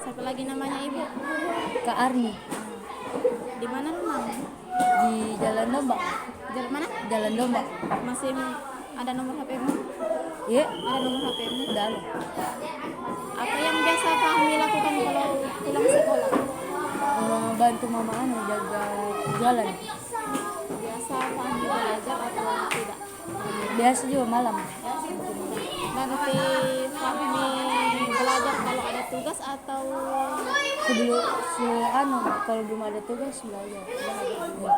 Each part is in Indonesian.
Siapa lagi namanya ibu? Kak Arni. Di mana rumahmu? Di Jalan Domba. Jalan mana? Jalan Domba. Masih ada nomor HP-mu? Iya, Ada nomor HP-mu? udah ada. Apa yang biasa Fahmi lakukan kalau pulang sekolah? Bantu mama jaga jalan. Biasa Fahmi belajar atau tidak? Biasa juga malam. Nanti Fahmi belajar kalau ada tugas atau Kalau belum ada tugas belajar. Ya.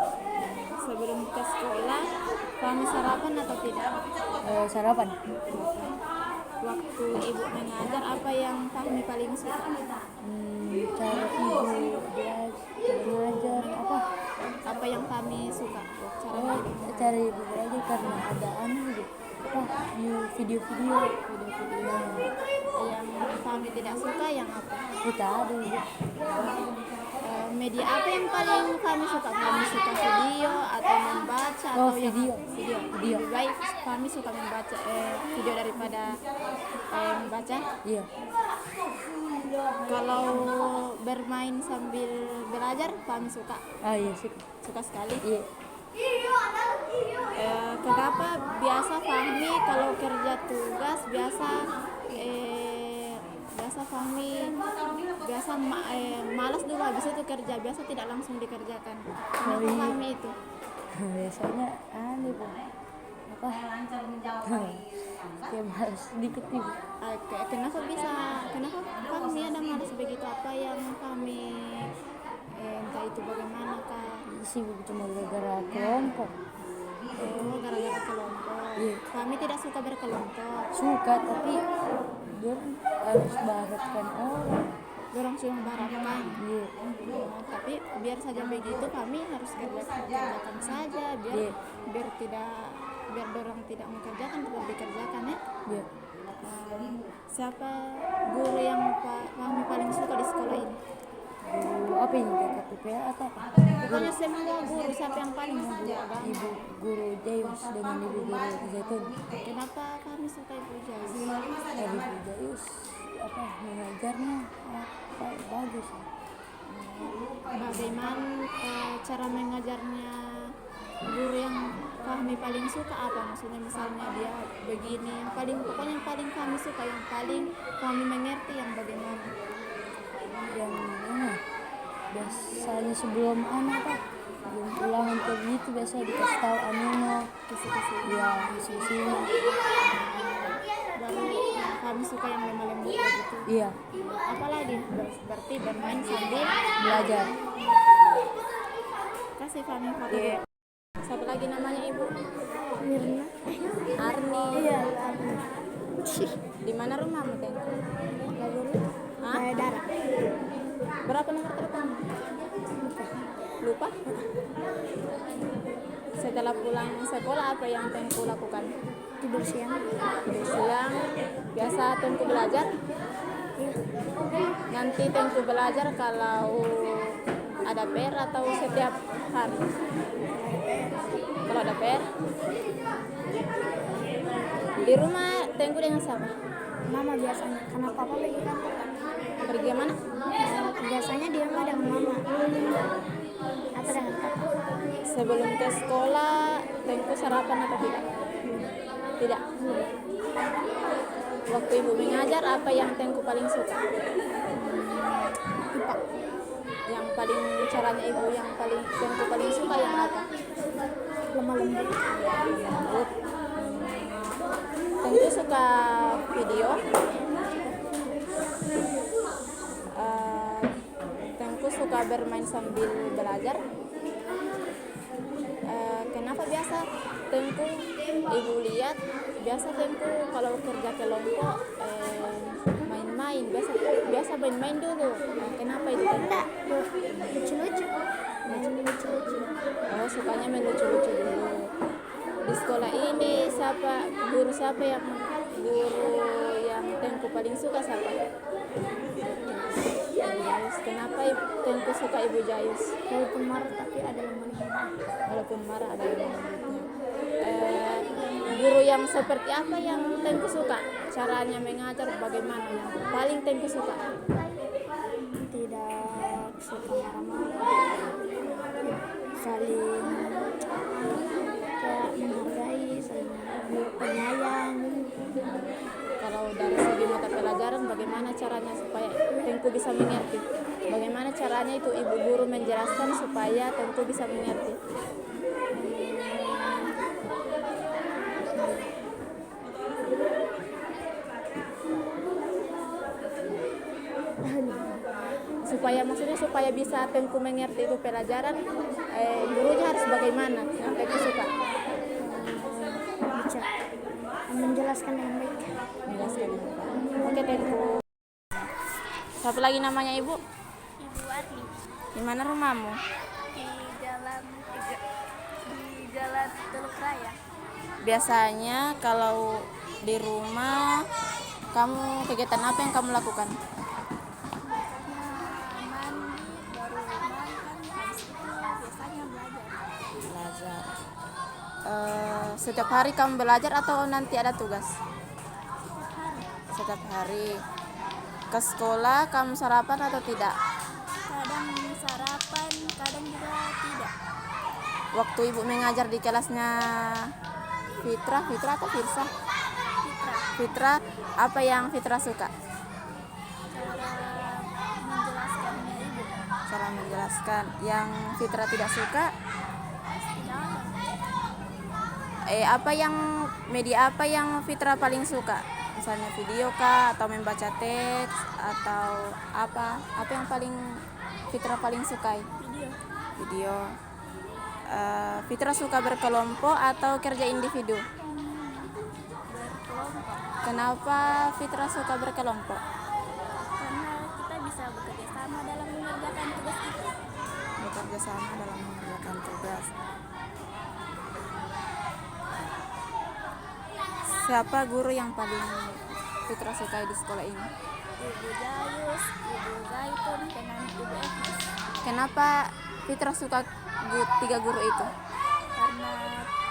sebelum ke sekolah Fahmi sarapan atau tidak? Sarapan. Waktu ibu mengajar apa yang Fahmi paling suka? Cara ibu belajar apa? Apa yang Fahmi suka? Cara ibu belajar karena ada video-video. Yang Fahmi tidak suka yang apa? Kita ada ibu. Media apa yang paling Fahmi suka? Fahmi suka video atau membaca atau Video. video? Lebih baik Fahmi suka membaca video daripada membaca. Iya. Kalau bermain sambil belajar Fahmi suka. Iya sih. Suka sekali. Iya. Kenapa biasa Fahmi kalau kerja tugas biasa Fahmi malas dulu habis itu kerja, biasa tidak langsung dikerjakan. Kenapa Fahmi itu? Biasanya Bu. Apa? Kayak malas sedikit ibu. Kenapa Fahmi ada malas begitu? Apa yang Fahmi entah itu bagaimanakah? Sibuk cuma gara-gara kelompok. Gara-gara kelompok. Iya. Fahmi tidak suka berkelompok. Suka tapi dia harus baratkan orang. Dorong sudah barangkan. Iya. Tapi biar saja begitu kami harus kerjakan saja biar dorong tidak mengerjakan tetap dikerjakan ya. Iya. Siapa guru yang Fahmi paling suka di sekolah ini? Guru apa ini? KPPA atau apa? Pokoknya semua guru, siapa yang paling guru agama? Ibu guru Jayus dengan ibu guru Zaitun. Kenapa kami suka ibu Jayus? Ibu Jayus mengajarnya bagus. Bagaimana cara mengajarnya guru yang Fahmi paling suka apa? Maksudnya misalnya dia begini, yang paling kami suka, yang paling kami mengerti yang bagaimana? Yang mana? Biasanya sebelum belum pulang untuk gitu biasa dikasih tahu kisi-kisi. Ya, kisi-kisi. Baru kami suka yang lemah-lembut begitu. Iya. Apalagi berarti bermain sambil Belajar. Kasih Fahmi foto. Iya. Siapa lagi namanya ibu? Mirna. Arni. Iya, Arni. Di mana rumahmu, Teng? Hah? Darah. Berapa nomor telepon? Lupa? Setelah pulang sekolah apa yang Tengku lakukan? Tidur siang. Tidur siang. Biasa Tengku belajar? Iya. Nanti Tengku belajar kalau ada PR atau setiap hari? Kalau ada PR? Di rumah Tengku dengan siapa? Mama biasanya, karena papa pergi kantor kan. Pergi mana? Biasanya di rumah dengan mama. Apa dengan papa? Sebelum ke sekolah Tengku sarapan atau tidak? Tidak. Waktu ibu mengajar apa yang Tengku paling suka? IPA. Yang paling caranya ibu yang paling Tengku paling suka yang apa? Lemah lembut. Lembut. Tengku suka video. Tengku suka bermain sambil belajar. Kenapa biasa Tengku ibu lihat biasa Tengku kalau kerja kelompok main-main biasa main-main dulu. Kenapa itu? Enggak, lucu-lucu. Lucu-lucu. Oh, sukanya main lucu-lucu dulu. Di sekolah ini guru yang Tengku paling suka siapa? Jayus. Kenapa Tengku suka Ibu Jayus? Walaupun marah tapi ada lemah-lembut. Walaupun marah ada lemah-lembutnya. Guru yang seperti apa yang Tengku suka? Caranya mengajar bagaimana yang paling Tengku suka? saling kayak menghargai, saling penyayang. Kalau dari segi mata pelajaran, bagaimana caranya supaya Tengku bisa mengerti? Bagaimana caranya itu ibu guru menjelaskan supaya Tengku bisa mengerti? Supaya bisa Tengku mengerti itu pelajaran, gurunya harus bagaimana yang Tengku suka? Bisa menjelaskan dengan baik. Menjelaskan dengan baik. Oke Tengku. Siapa lagi namanya ibu? Ibu Arli Di mana rumahmu? di jalan Teluk Raya. Biasanya kalau di rumah kamu kegiatan apa yang kamu lakukan? Mandi, baru makan, habis itu biasanya Belajar. Setiap hari kamu belajar atau nanti ada tugas? Setiap hari. Ke sekolah kamu sarapan atau tidak? kadang sarapan, kadang juga tidak. Waktu ibu mengajar di kelasnya Fitra atau Firsa? Fitra, apa yang Fitra suka? Menjelaskannya ibu. Cara menjelaskan. Yang Fitra tidak suka? Media apa yang Fitra paling suka? Misalnya video kah, atau membaca teks, atau apa yang Fitra paling sukai? Video. Fitra suka berkelompok atau kerja individu? Kenapa Fitra suka berkelompok? Karena kita bisa bekerja sama dalam mengerjakan tugas itu. Bekerja sama dalam mengerjakan tugas. Siapa guru yang paling Fitra sukai di sekolah ini? Ibu Jayus, Ibu Zaitun, dengan Ibu Etnis. Kenapa Fitra suka tiga guru itu? Karena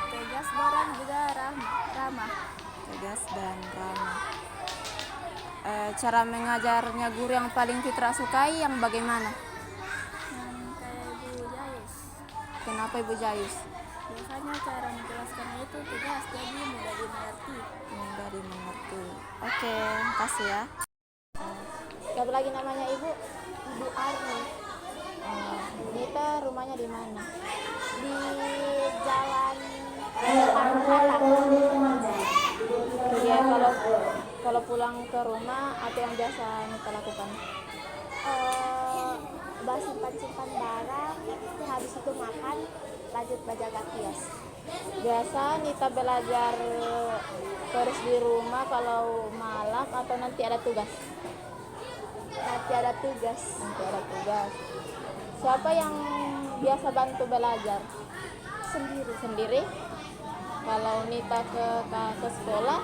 tegas, barang juga ramah. Tegas dan ramah. Cara mengajarnya guru yang paling Fitra sukai yang bagaimana? Yang kayak Ibu Jayus. Kenapa Ibu Jayus? Biasanya cara menjelaskannya itu tegas, jadi mudah dimengerti. Mudah dimengerti. Oke, makasih ya. Siapa lagi namanya Ibu? Ibu Arni Nita rumahnya di mana? di jalan Pangkalan. Jadi kalau pulang ke rumah apa yang biasa Nita lakukan? Simpan barang, habis itu makan, lanjut menjaga kios. Biasa Nita belajar terus di rumah kalau malam atau nanti ada tugas? Nanti ada tugas. Nanti ada tugas. Siapa yang biasa bantu belajar? Sendiri? Kalau Nita ke sekolah,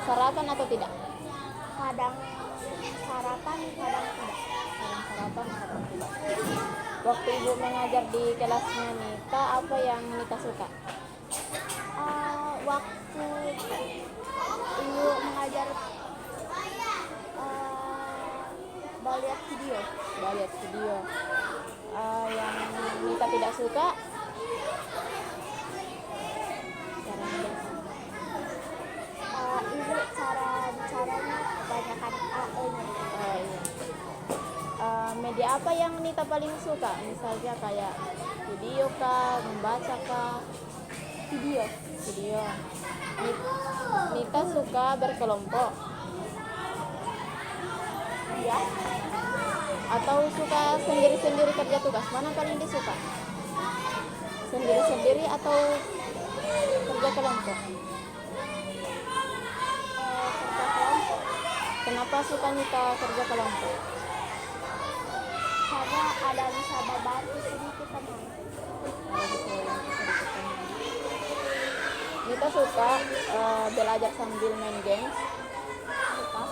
sarapan atau tidak? Kadang sarapan, kadang tidak. Kadang sarapan, kadang tidak. Waktu ibu mengajar di kelasnya Nita, apa yang Nita suka? Waktu ibu mengajar lihat video. Lihat video. Yang Nita tidak suka? Cara menjelaskan. Ibu cara bicaranya kebanyakan AE-nya. Oh, iya. Media apa yang Nita paling suka? Misalnya kayak video kah, membaca kah? Video. Nita suka berkelompok Iya. atau suka sendiri-sendiri kerja tugas? Mana paling disuka? Sendiri-sendiri atau kerja kelompok? Kerja kelompok. Kenapa suka Nita kerja kelompok? Karena ada bisa membantu sedikit teman. Nita suka belajar sambil main games. Suka.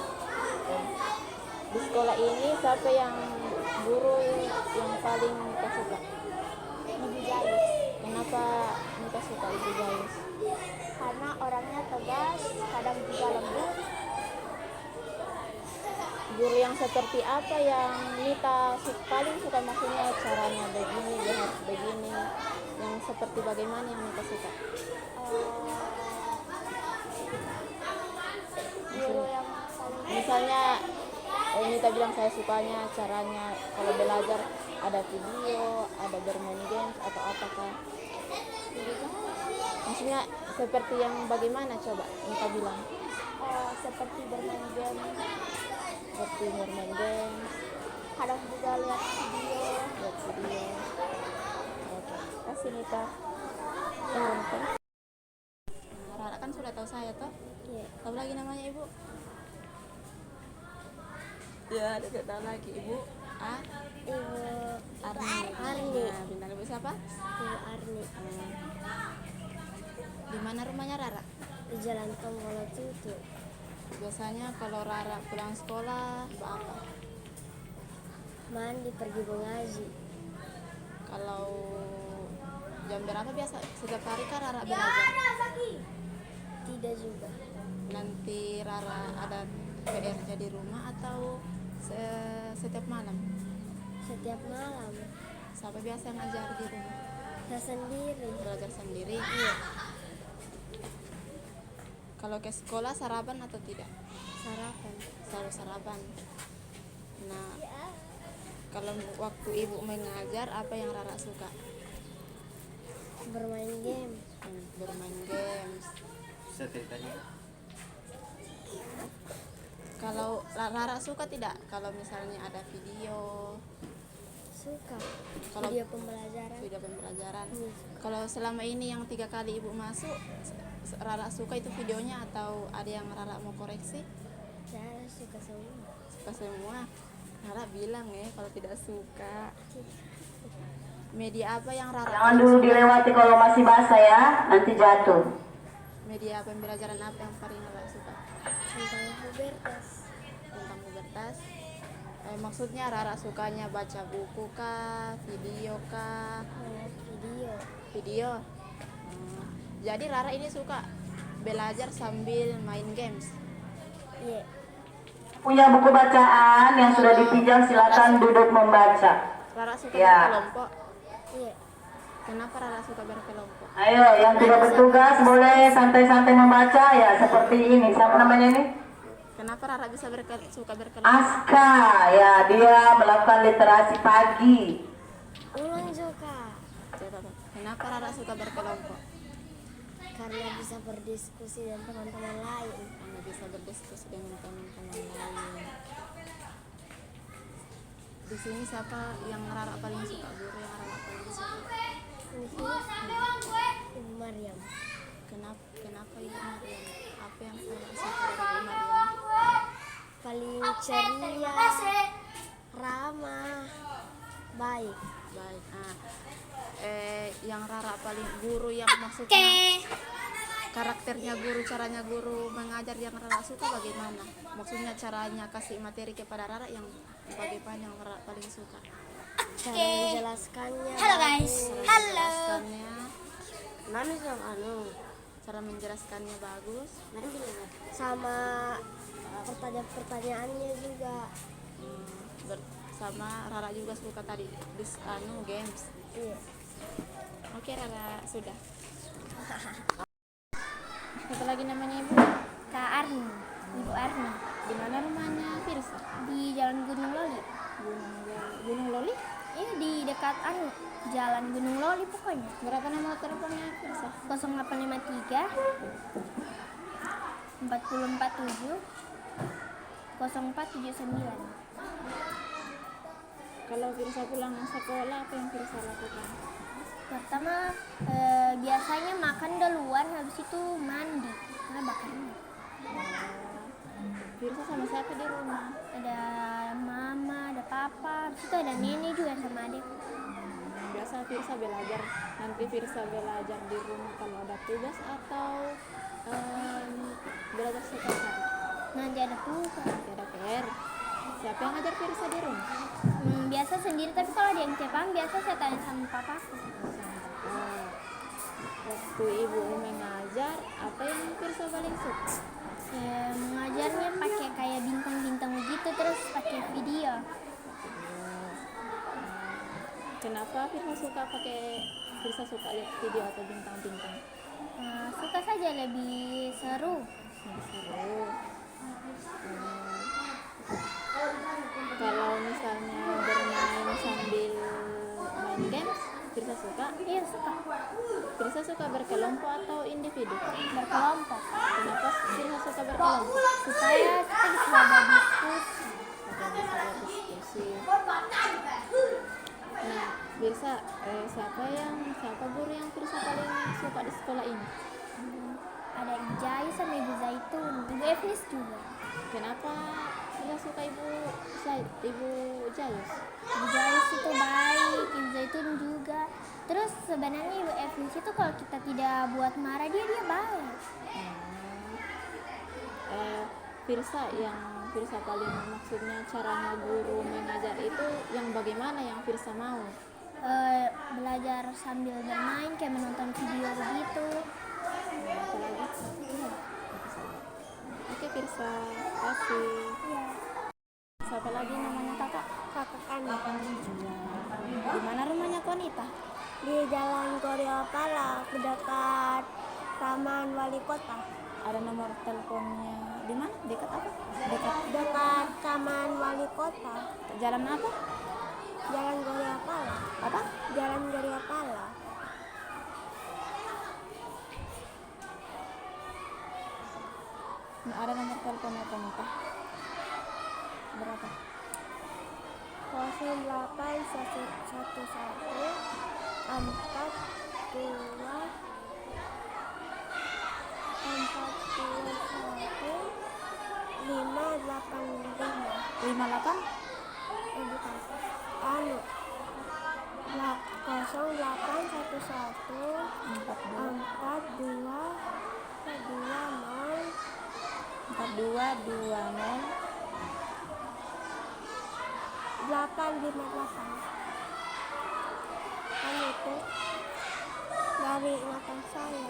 Di sekolah ini siapa yang guru yang paling Nita suka? Ibu Jayus. Kenapa Nita suka Ibu Jayus? Karena orangnya tegas, kadang juga lembut. guru yang seperti apa yang Mita paling suka, maksudnya caranya begini, dia harus begini, yang seperti bagaimana yang Mita suka? Guru yang paling Misalnya Mita bilang saya sukanya caranya kalau belajar ada video, ada bermain games atau apakah? Maksudnya seperti yang bagaimana coba Mita bilang? seperti bermain game, Seperti bermain games, kadang juga lihat video. lihat video. Oke, kasih Mita. Rara kan sudah tahu saya toh. Iya. Tahu lagi namanya ibu? Ya, tidak tahu lagi ibu. Ibu Arni. Nah, bintang ibu siapa? Ibu Arni Di mana rumahnya Rara? di Jalan Tombolo Tutu. Biasanya kalau Rara pulang sekolah apa? Mandi pergi mengaji. Kalau jam berapa biasa setiap hari kan Rara belajar? Tidak juga. Nanti Rara ada PR-nya di rumah atau setiap malam? Setiap malam Siapa biasa yang ngajar di rumah? saya sendiri. Belajar sendiri? Iya. Kalau ke sekolah sarapan atau tidak? Sarapan. Selalu sarapan. Nah, kalau waktu ibu mengajar apa yang Rara suka? Bermain game. Bermain games. Ceritanya Kalau Rara suka tidak kalau misalnya ada video, Suka. Kalau- Video pembelajaran. video pembelajaran? Iya. Kalau selama ini yang 3 kali ibu masuk, Rara suka itu videonya atau ada yang Rara mau koreksi? Saya suka semua. Suka semua. Rara bilang ya kalau tidak suka. Media apa yang Rara Jangan dulu dilewati kalau masih basah ya, nanti jatuh. Media pembelajaran apa yang paling Rara suka? Tentang pubertas. Tentang pubertas. Maksudnya Rara sukanya baca buku kah, video kah? Video. Video. Jadi Rara ini suka belajar sambil main games. Iya. Punya buku bacaan yang sudah dipinjam, silakan duduk membaca. Rara suka Ya. berkelompok. Iya. Kenapa Rara suka berkelompok? Ayo, yang tidak bertugas boleh santai-santai membaca ya, seperti ini. Siapa namanya ini? Kenapa Rara bisa suka berkelompok? Aska, ya dia melakukan literasi pagi. Ulang juga. Kenapa Rara suka berkelompok? Karena bisa berdiskusi dengan teman-teman lain. Karena bisa berdiskusi dengan teman-teman lain. Di sini siapa yang Rara paling suka? Guru yang Rara paling suka? Di sini Ibu Maryam. Kenapa Ibu Maryam? Apa yang Rara suka dari Ibu Maryam? Paling ceria, ramah, baik. Baik. Yang Rara paling guru yang maksudnya karakternya guru, caranya guru mengajar yang Rara suka bagaimana? Maksudnya caranya kasih materi kepada Rara yang bagaimana yang Rara paling suka? Cara menjelaskannya. Halo guys. Halo. Menjelaskannya, Mami sama cara menjelaskannya bagus. sama pertanyaan-pertanyaannya juga. Sama Rara juga suka tadi games. Iya. Oke Rara, sudah. Satu lagi namanya Ibu. Kak Arni, Ibu Arni, Di mana rumahnya Firsa? di Jalan Gunung Loli. Gunung Loli? Iya, di dekat Jalan Gunung Loli pokoknya. Berapa nomor teleponnya Firsa? 0853 447 0479. Kalau Firsa pulang sekolah, apa yang Firsa lakukan? Pertama biasanya makan duluan, habis itu mandi. Nah, bakarnya Firsa sama siapa di rumah? ada mama, ada papa, habis itu ada nenek juga sama adik. Biasa Firsa belajar, nanti Firsa belajar di rumah kalau ada tugas atau belajar setiap hari? Nanti ada tugas. Nanti ada PR. Siapa yang ngajar Firsa di rumah? Biasa sendiri, tapi kalau ada yang tiap biasa saya tanya sama papaku. Waktu ibu mengajar, apa yang Firsa paling suka? Ya, mengajarnya pakai kayak bintang-bintang begitu, terus pakai video. Kenapa Firsa suka lihat video atau bintang-bintang? Suka saja, lebih seru. Lebih seru. Kalau misalnya bermain sambil main games, Firsa suka? Iya, suka. Firsa suka berkelompok atau individu? Berkelompok. Kenapa Firsa suka berkelompok? Supaya kita bisa berdiskusi. Supaya bisa berdiskusi. Nah, Firsa, siapa guru yang Firsa paling suka di sekolah ini? Ada Ijai sama Ibu Zaitun, Ibu Efnis juga. Kenapa Firsa suka Ibu Jayus? Ibu Jais itu baik, Ibu Zaitun juga. Terus sebenarnya Ibu Efnis itu kalau kita tidak buat marah dia baik. Firsa yang Firsa paling maksudnya caranya guru mengajar itu yang bagaimana yang Firsa mau? Belajar sambil bermain kayak menonton video begitu. Apalagi? Oke Firsa, kasih. Iya. Siapa lagi namanya kakak? Kakak Ani. Di mana rumahnya Konita? Di Jalan Goryapala, dekat Taman Wali Kota. Ada nomor teleponnya di mana? Dekat apa? Dekat Taman Wali Kota. Jalan apa? Jalan Goryapala. Apa? Jalan Goryapala. Ada nomor teleponnya Konita. Berapa? 58? Bukan. 858. Kan itu dari ingatan saya.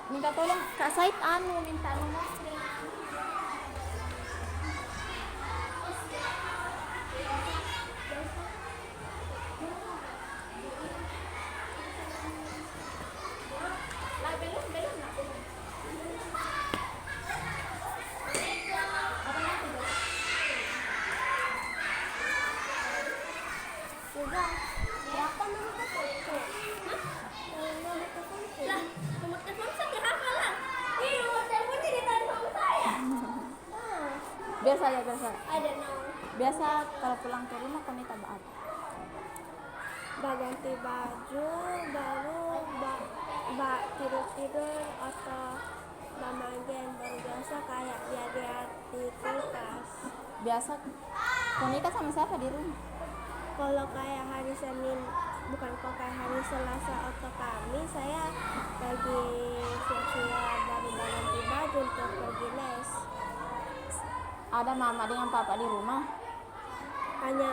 Minta tolong Kak Said minta nomor. Sudah. Berapa nomor teleponku? Nomor teleponku. Nomor telepon saya dihafalan. Ini nomor teleponnya di telepon saya. Biasa. Ada nomor. Biasa kalau pulang ke rumah Konita apa? Ganti baju, baru tidur atau main game. Baru biasa kayak lihat di kulkas. Biasa Konita sama siapa di rumah? Kalau kayak hari Senin, bukan kok kayak hari Selasa atau Kamis, saya lagi siap-siap baru ganti baju untuk pergi les. Ada mama dengan papa di rumah? Hanya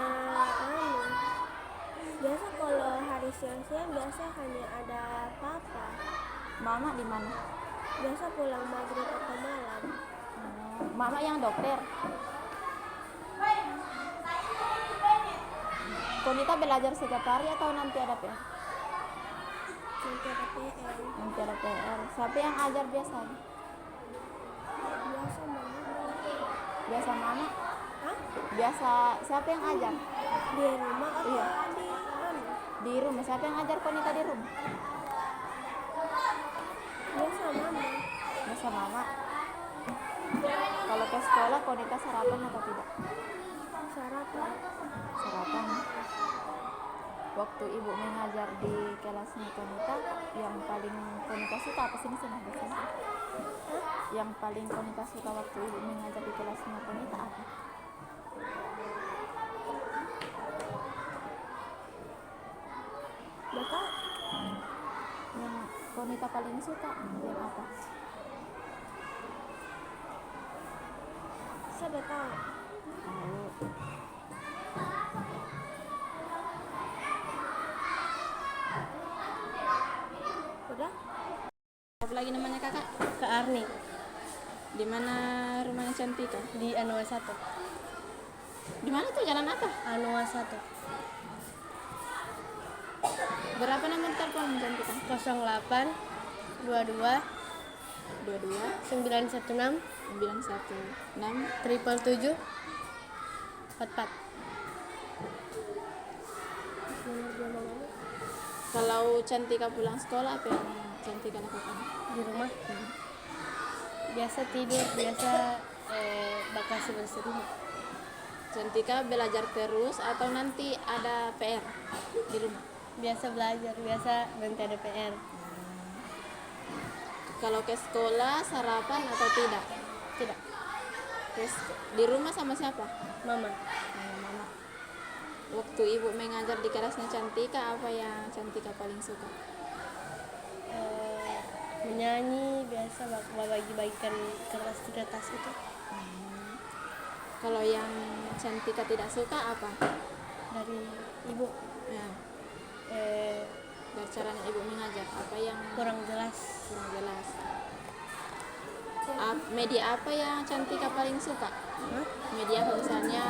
biasa kalau hari siang-siang biasa hanya ada papa. Mama di mana? Biasa pulang maghrib atau malam. Mama yang dokter. Konita belajar setiap hari atau nanti ada PR? Nanti ada PR. Nanti ada PR. Siapa yang ajar biasanya? Biasa mama. Biasa mama? Hah? Biasa siapa yang ajar? Di rumah atau Iya. di Di rumah. Siapa yang ajar Konita di rumah? Biasa mama. Biasa mama. Kalau ke sekolah Konita sarapan atau tidak? Sarapan. Sarapan. Waktu ibu mengajar di kelasnya Konita, yang paling Konita suka apa sini biasanya? Yang paling Konita suka waktu ibu mengajar di kelasnya Konita apa? Bapak Yang Konita paling suka yang apa? saya udah tahu. Tahu. Udah? Apa lagi namanya kakak? mana rumahnya Cantika? Di Anua 1. Di mana tuh, jalan apa? Anua 1. Berapa nomor telepon Cantika? 08 22 22 916 916 777 44. Kalau Cantika pulang sekolah, apa yang Cantika lakukan? Di rumah biasa tidur, biasa bakasi bersih rumah. Cantika belajar terus atau nanti ada PR di rumah? Biasa belajar, biasa nanti ada PR. Kalau ke sekolah sarapan atau tidak? Tidak. Di rumah sama siapa? Mama. Sama mama. Waktu ibu mengajar di kelasnya Cantika, apa yang Cantika paling suka? Menyanyi, biasa bagi-bagikan kertas-kertas itu. Kalau yang Cantika tidak suka apa? Dari ibu Ya, dari caranya ibu mengajar, apa yang kurang jelas. kurang jelas? Media apa yang Cantika paling suka? Hah? Media apa, misalnya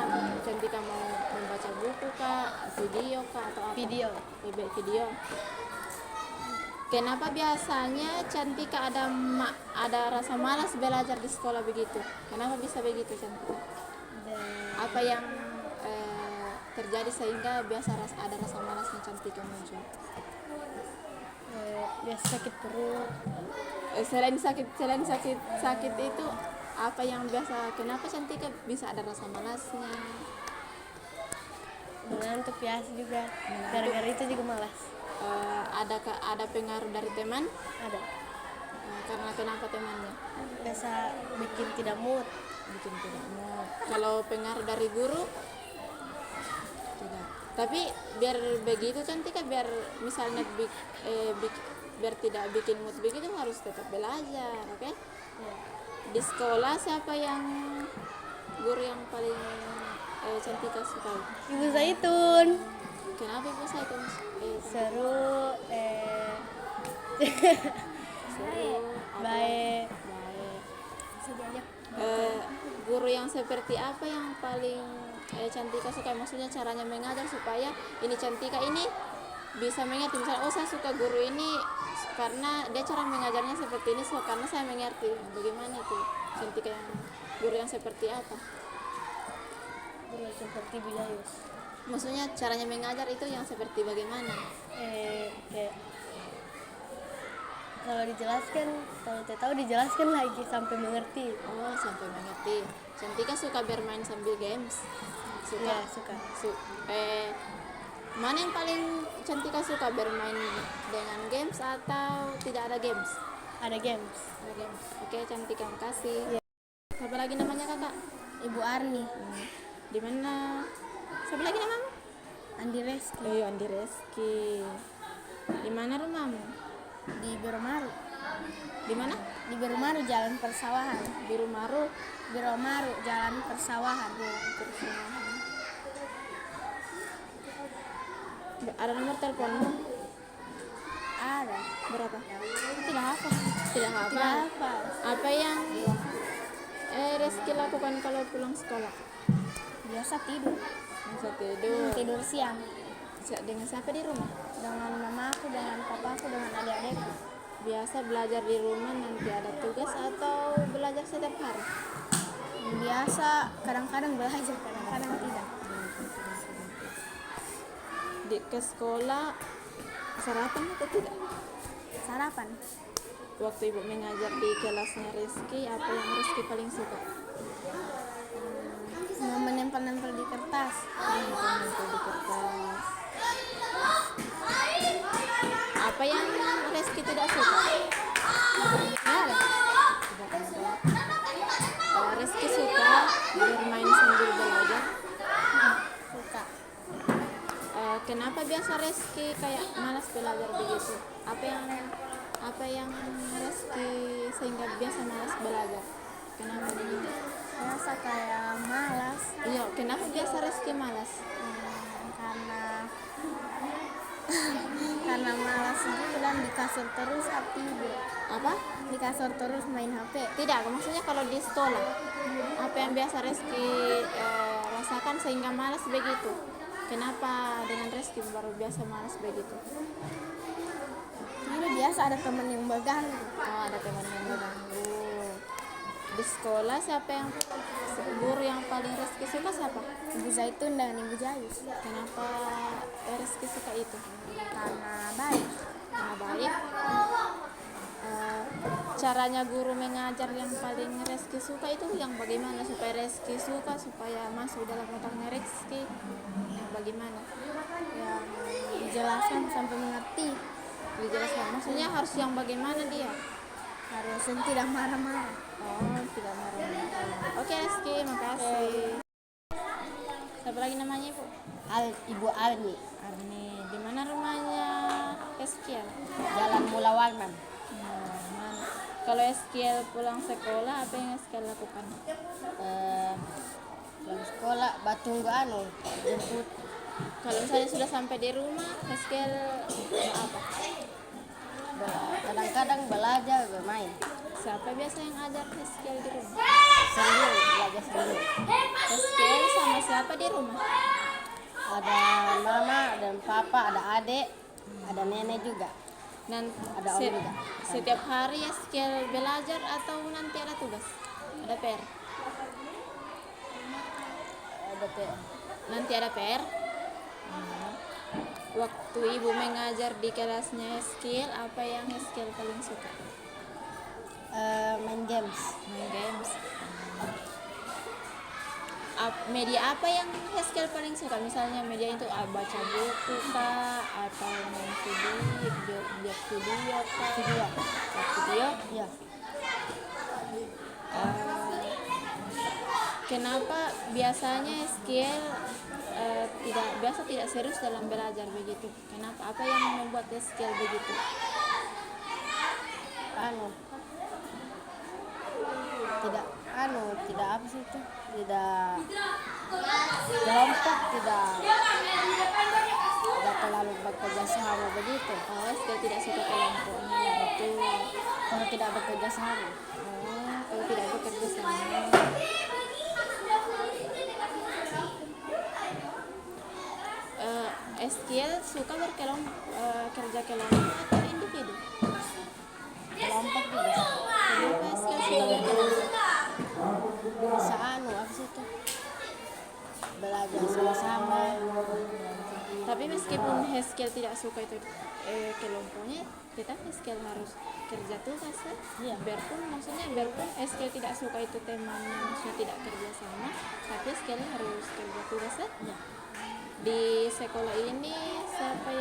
Cantika mau membaca buku kah, video kah, atau apa? Video. Lebih video. Kenapa biasanya Cantika ada rasa malas belajar di sekolah begitu? Kenapa bisa begitu Cantika? Dan Apa yang terjadi sehingga ada rasa malasnya Cantika muncul? biasa sakit perut. Selain sakit itu, apa yang biasa, kenapa Cantika bisa ada rasa malasnya? Mengantuk biasa juga. Gara-gara itu juga malas. Ada pengaruh dari teman? Ada. Karena kenapa temannya? Biasa bikin tidak mood. Bikin tidak mau. Kalau pengaruh dari guru? Tidak. Tapi biar begitu Cantika, biar misalnya biar tidak bikin mood begitu, harus tetap belajar, oke? Ya. Di sekolah siapa yang guru yang paling Cantika sukai? Ibu Zaitun. Kenapa ibu saya itu Seru, seru? baik. Baik. Sejak Guru yang seperti apa yang paling Cantika suka? Maksudnya caranya mengajar supaya ini Cantika ini bisa mengerti. Misalnya, oh saya suka guru ini karena dia cara mengajarnya seperti ini, so karena saya mengerti. Bagaimana itu Cantika, yang guru yang seperti apa? Guru seperti Bu Yayus. Maksudnya caranya mengajar itu yang seperti bagaimana? Kayak kalau dijelaskan, kalau tidak tahu dijelaskan lagi sampai mengerti. Oh, sampai mengerti. Cantika suka bermain sambil games? Suka? Ya, suka. Mana yang paling Cantika suka, bermain dengan games atau tidak ada games? Ada games. Ada games. Oke, Cantika, makasih. Siapa lagi namanya kakak? Ibu Arni, Di mana? Siapa lagi namamu? Andi Reski Oh, Andi Reski. Di mana rumahmu? di Biromaru. Di mana? Di Biromaru Jalan Persawahan. Biru Maru. Biromaru Jalan Persawahan. Ada nomor teleponmu? Ada. Berapa? Tidak apa. Tidak Tidak apa. apa. Apa yang Reski lakukan kalau pulang sekolah? Biasa tidur. Bisa tidur. Tidur siang. Dengan siapa di rumah? Dengan mamaku, dengan papaku, dengan adik-adikku. Biasa belajar di rumah, nanti ada tugas atau belajar setiap hari? Biasa kadang-kadang belajar, kadang-kadang tidak. Ke sekolah sarapan atau tidak? Sarapan. Waktu ibu mengajar di kelasnya Reski, apa yang Reski paling suka? Menempel-nempel di kertas. Nempel di kertas. Apa yang Reski tidak suka? Ada. Reski suka bermain sambil belajar. Suka. Kenapa biasa Reski kayak malas belajar begitu? Apa yang Reski sehingga biasa malas belajar? Kenapa begitu? Biasa kayak malas. Iya, kenapa biasa Reski malas? Karena Karena malas juga dan di kasur terus tidur. Apa? Di kasur terus main HP. Tidak, maksudnya kalau di sekolah apa yang biasa Reski rasakan sehingga malas begitu? Kenapa dengan Reski baru biasa malas begitu? Ini biasa ada teman yang mengganggu. Oh, ada teman yang mengganggu. Di sekolah siapa yang guru yang paling Reski suka siapa? Ibu Zaitun dan Ibu Jayus. Kenapa Reski suka itu? Karena baik. Karena baik. Caranya guru mengajar yang paling Reski suka itu yang bagaimana supaya Reski suka, supaya masuk dalam otaknya Reski, yang bagaimana? Yang dijelaskan sampai mengerti. Dijelaskan, maksudnya harus yang bagaimana dia? Harusnya tidak marah-marah. Oh, tidak marah. Oke Reski, makasih. Siapa lagi namanya Ibu? Ibu Almi, Arni. Di mana rumahnya Reski? Jalan Mulawarman. Kalau Eskiel pulang sekolah, apa yang Eskiel lakukan? Pulang sekolah, tunggu jemput. Kalau misalnya sudah sampai di rumah, Eskiel apa? Kadang-kadang belajar, bermain. Siapa biasa yang ajar Eskiel di rumah? Sendiri, belajar sendiri. Eskiel sama siapa di rumah? Ada mama dan papa, ada adik, ada nenek juga. Dan Ada om juga. setiap hari Eskiel belajar atau nanti ada tugas? Ada PR? Ada PR. Nanti ada PR? Waktu ibu mengajar di kelasnya Eskiel, apa yang Eskiel paling suka? Main games. Main games. Media apa yang Eskiel paling suka? Misalnya media itu baca buku kah, atau main video kah? Video? Iya. Kenapa biasanya Eskiel tidak serius dalam belajar begitu? Kenapa? Apa yang membuat Eskiel begitu? Tidak apa sih itu? Tidak kelompok, tidak terlalu bekerja sama begitu. Oh, Eskiel tidak suka kelompoknya itu. Kalau tidak bekerja sama. Oh, kalau tidak bekerja sama. Eskiel suka kerja kelompok atau individu? Kelompok juga. Kenapa Eskiel suka berkelompok? Bisa apa sih itu? Belajar sama-sama. Tapi meskipun Eskiel tidak suka itu kelompoknya, tetap Eskiel harus kerja tugas kan? Iya. Biarpun Eskiel tidak suka itu temannya, maksudnya tidak kerja sama, tapi Eskiel harus kerja tugas kan? Iya. Di sekolah ini siapa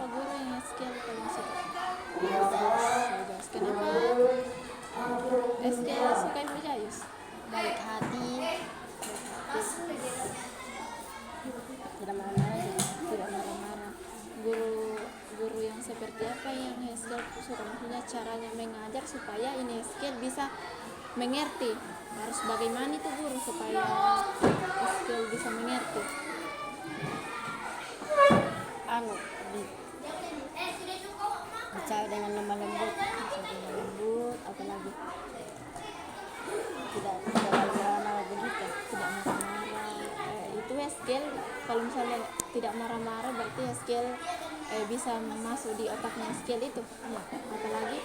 guru yang Eskiel paling suka? Kenapa Eskiel suka Ibu Jayus? Baik hati, tidak marah-marah juga. Tidak marah-marah. Guru yang seperti apa yang Eskiel suka? Maksudnya caranya mengajar supaya ini Eskiel bisa mengerti. Harus bagaimana itu guru supaya Eskiel bisa mengerti? Bicara dengan lemah lembut, Apalagi tidak terlalu marah-marah begitu. tidak marah-marah. Itu Eskiel kalau misalnya tidak marah-marah berarti Eskiel bisa masuk di otaknya Eskiel itu. Apalagi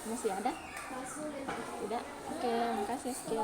masih ada? Tidak. Oke, makasih Eskiel.